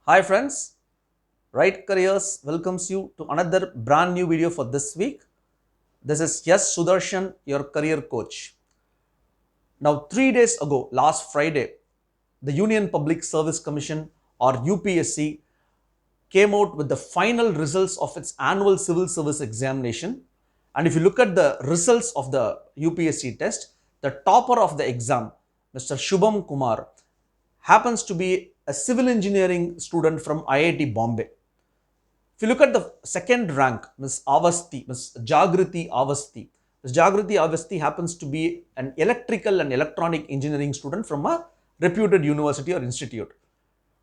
Hi friends, Right Careers welcomes you to another brand new video for this week. This is Sudarshan, your career coach. Now 3 days ago, last Friday, the Union Public Service Commission or UPSC came out with the final results of its annual civil service examination. And if you look at the results of the UPSC test, the topper of the exam, Mr. Shubham Kumar, happens to be a civil engineering student from IIT Bombay. If you look at the second rank, Ms. Avasti, Ms. Jagriti Avasti. Ms. Jagriti Avasti happens to be an electrical and electronic engineering student from a reputed university or institute.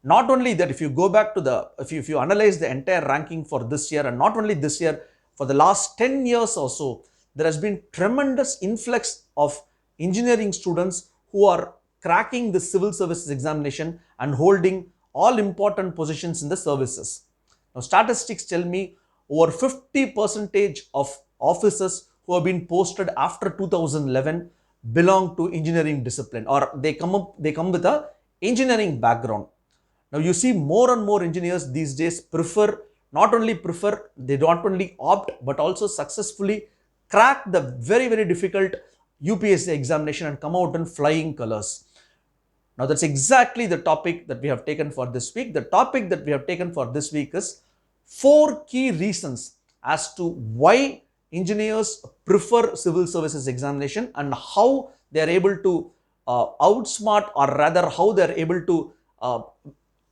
Not only that, if you go back to if you analyze the entire ranking for this year, and not only this year, for the last 10 years or so, there has been tremendous influx of engineering students who are cracking the civil services examination and holding all important positions in the services. Now, statistics tell me over 50% of officers who have been posted after 2011 belong to engineering discipline, or they come with a engineering background. Now you see more and more engineers these days they not only opt but also successfully crack the very difficult UPSC examination and come out in flying colors. Now that's exactly the topic that we have taken for this week. The topic that we have taken for this week is 4 key reasons as to why engineers prefer civil services examination and how they are able to outsmart, or rather how they are able to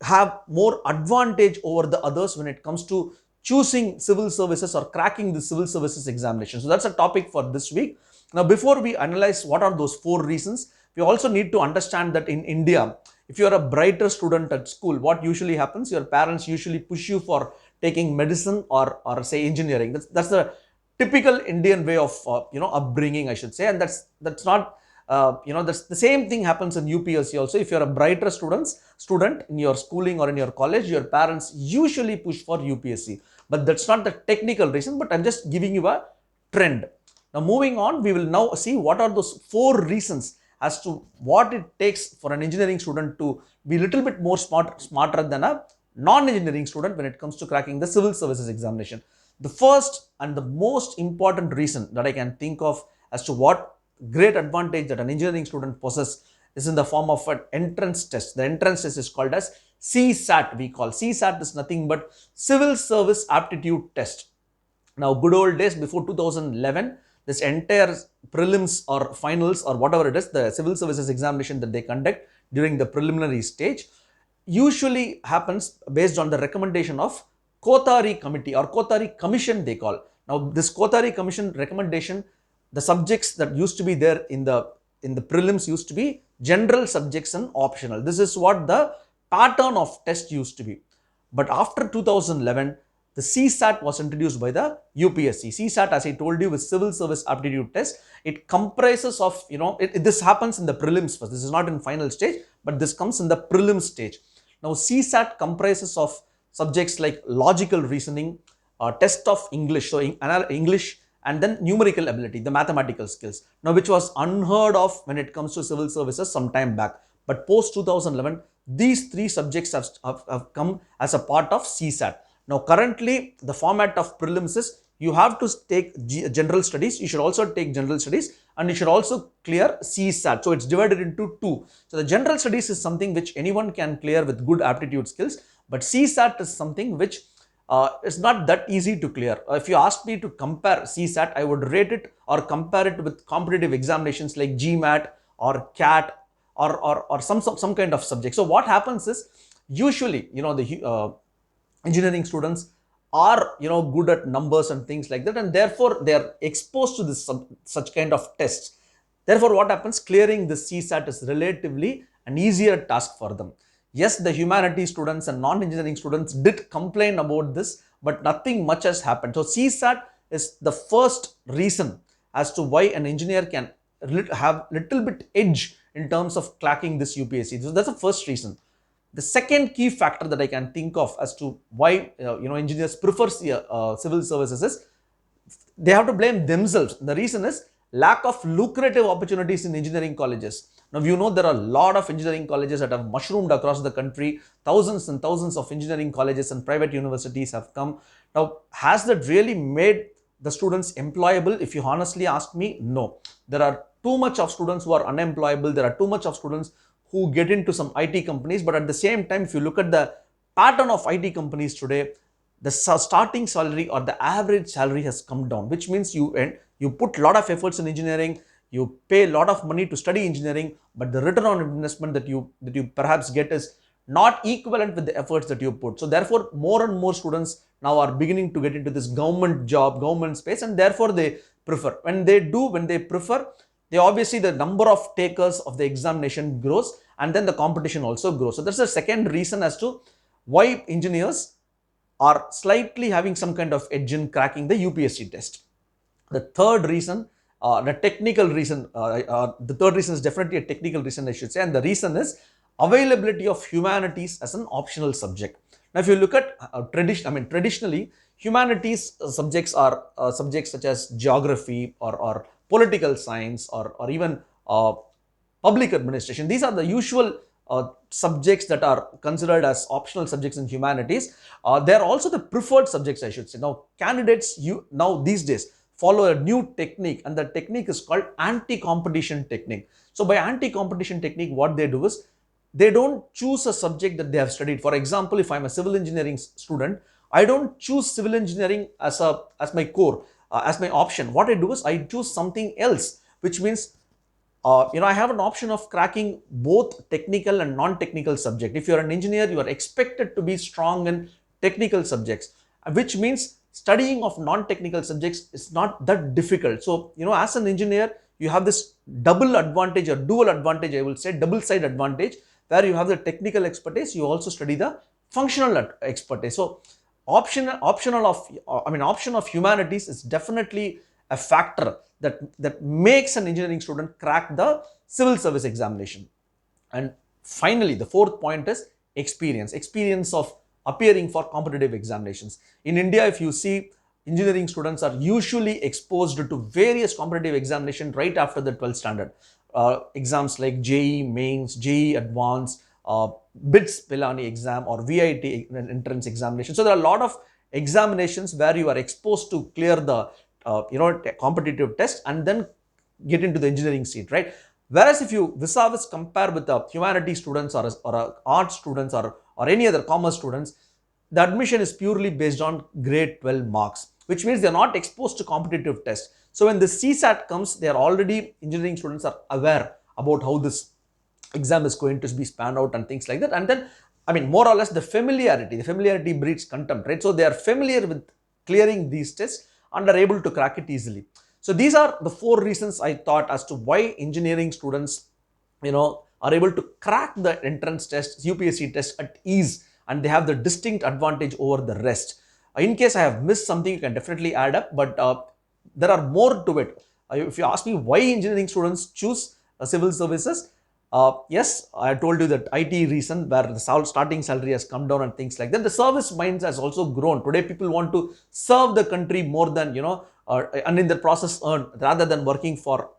have more advantage over the others when it comes to choosing civil services or cracking the civil services examination. So that's a topic for this week. Now, before we analyze what are those 4 reasons, we also need to understand that in India, if you are a brighter student at school, what usually happens, your parents usually push you for taking medicine or say engineering. That's the typical Indian way of upbringing, I should say, and that's not that's the same thing happens in UPSC also. If you're a brighter student in your schooling or in your college, your parents usually push for UPSC. But that's not the technical reason, but I'm just giving you a trend. Now moving on, we will now see what are those 4 reasons as to what it takes for an engineering student to be a little bit more smarter than a non-engineering student when it comes to cracking the civil services examination. The first and the most important reason that I can think of as to what great advantage that an engineering student possesses is in the form of an entrance test. The entrance test is called as CSAT. We call CSAT is nothing but Civil Service Aptitude Test. Now, good old days before 2011, this entire prelims or finals or whatever it is, the civil services examination that they conduct during the preliminary stage usually happens based on the recommendation of Kothari Committee or Kothari Commission they call. Now, this Kothari Commission recommendation, the subjects that used to be there in the prelims used to be general subjects and optional. This is what the pattern of test used to be. But after 2011, the CSAT was introduced by the UPSC. CSAT, as I told you, is Civil Service Aptitude Test. It comprises of, this happens in the prelims first. This is not in final stage, but this comes in the prelims stage. Now, CSAT comprises of subjects like logical reasoning, test of English, so English, and then numerical ability, the mathematical skills. Now, which was unheard of when it comes to civil services some time back. But post 2011, these 3 subjects have come as a part of CSAT. Now, currently, the format of prelims is you have to take general studies, you should also take general studies, and you should also clear CSAT. So, it's divided into 2. So, the general studies is something which anyone can clear with good aptitude skills, but CSAT is something which it's not that easy to clear. If you ask me to compare CSAT, I would rate it or compare it with competitive examinations like GMAT or CAT or some kind of subject. So what happens is usually, the engineering students are good at numbers and things like that, and therefore they are exposed to this such kind of tests. Therefore, what happens? Clearing the CSAT is relatively an easier task for them. Yes, the humanities students and non-engineering students did complain about this, but nothing much has happened. So CSAT is the first reason as to why an engineer can have little bit edge in terms of cracking this UPSC. So that's the first reason. The second key factor that I can think of as to why engineers prefer civil services is they have to blame themselves. The reason is lack of lucrative opportunities in engineering colleges. Now, you know there are a lot of engineering colleges that have mushroomed across the country. Thousands and thousands of engineering colleges and private universities have come. Now, has that really made the students employable? If you honestly ask me, no. There are too much of students who are unemployable. There are too much of students who get into some IT companies. But at the same time, if you look at the pattern of IT companies today, the starting salary or the average salary has come down, which means you put a lot of efforts in engineering, you pay a lot of money to study engineering, but the return on investment that you perhaps get is not equivalent with the efforts that you put. So therefore, more and more students now are beginning to get into this government space, and therefore they prefer. When they prefer, they obviously, the number of takers of the examination grows, and then the competition also grows. So that's the second reason as to why engineers are slightly having some kind of edge in cracking the UPSC test. The third reason, the third reason is definitely a technical reason, I should say, and the reason is availability of humanities as an optional subject. Now, if you look at traditionally, humanities subjects are subjects such as geography or political science or even public administration. These are the usual subjects that are considered as optional subjects in humanities. They are also the preferred subjects, I should say. Now, candidates now these days follow a new technique, and the technique is called anti-competition technique. So by anti-competition technique, what they do is they don't choose a subject that they have studied. For example, if I'm a civil engineering student, I don't choose civil engineering as my core, as my option. What I do is I choose something else, which means I have an option of cracking both technical and non-technical subject. If you're an engineer, you are expected to be strong in technical subjects, which means studying of non-technical subjects is not that difficult. So, as an engineer, you have this double advantage or dual advantage, I will say, double side advantage, where you have the technical expertise, you also study the functional expertise. So, option of humanities is definitely a factor that makes an engineering student crack the civil service examination. And finally, the fourth point is experience of appearing for competitive examinations. In India, if you see, engineering students are usually exposed to various competitive examinations right after the 12th standard. Exams like JEE Mains, JEE Advanced, BITS Pilani exam or VIT entrance examination. So there are a lot of examinations where you are exposed to clear the competitive test and then get into the engineering seat, right? Whereas if you vis-a-vis compare with the humanities students or art students or any other commerce students, the admission is purely based on grade 12 marks, which means they are not exposed to competitive tests. So when the CSAT comes, they are already, engineering students are aware about how this exam is going to be spanned out and things like that. And then, more or less the familiarity breeds contempt, right? So they are familiar with clearing these tests and are able to crack it easily. So these are the four reasons I thought as to why engineering students, are able to crack the entrance test, UPSC test at ease, and they have the distinct advantage over the rest. In case I have missed something, you can definitely add up, but there are more to it. If you ask me why engineering students choose civil services, yes, I told you that IT reason where the starting salary has come down and things like that. The service minds has also grown. Today, people want to serve the country more than, and in the process earn rather than working for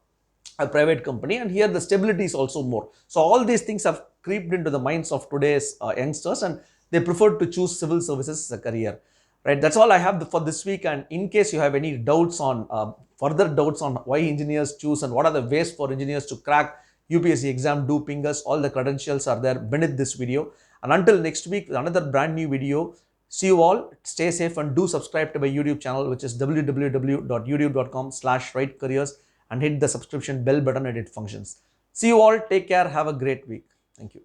a private company. And here the stability is also more. So all these things have creeped into the minds of today's youngsters, and they prefer to choose civil services as a career. Right, that's all I have for this week. And in case you have any doubts on further doubts on why engineers choose and what are the ways for engineers to crack UPSC exam, do ping us. All the credentials are there beneath this video. And until next week with another brand new video, see you all. Stay safe and do subscribe to my YouTube channel, which is www.youtube.com/writecareers, and hit the subscription bell button and it functions. See you all. Take care. Have a great week. Thank you.